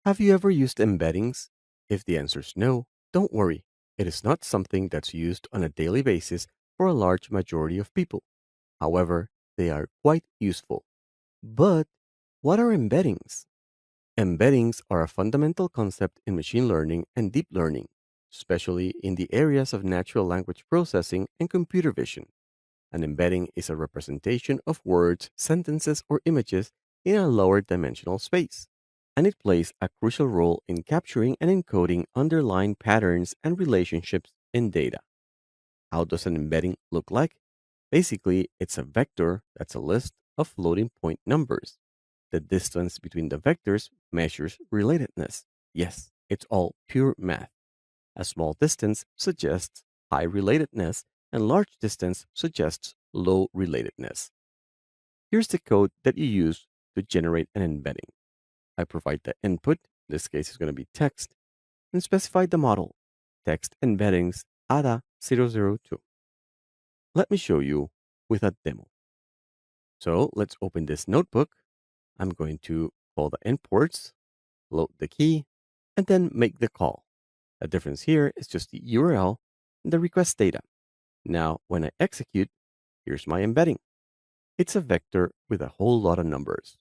Have you ever used embeddings? If the answer is no, don't worry. It is not something that's used on a daily basis for a large majority of people. However, they are quite useful. But what are embeddings? Embeddings are a fundamental concept in machine learning and deep learning, especially in the areas of natural language processing and computer vision. An embedding is a representation of words, sentences, or images in a lower dimensional space, and it plays a crucial role in capturing and encoding underlying patterns and relationships in data. How does an embedding look like? Basically, it's a vector that's a list of floating point numbers. The distance between the vectors measures relatedness. Yes, it's all pure math. A small distance suggests high relatedness, and large distance suggests low relatedness. Here's the code that you use to generate an embedding. I provide the input, in this case is going to be text, and specify the model, text embeddings ADA002. Let me show you with a demo. So let's open this notebook. I'm going to call the imports, load the key, and then make the call. The difference here is just the URL and the request data. Now, when I execute, here's my embedding. It's a vector with a whole lot of numbers.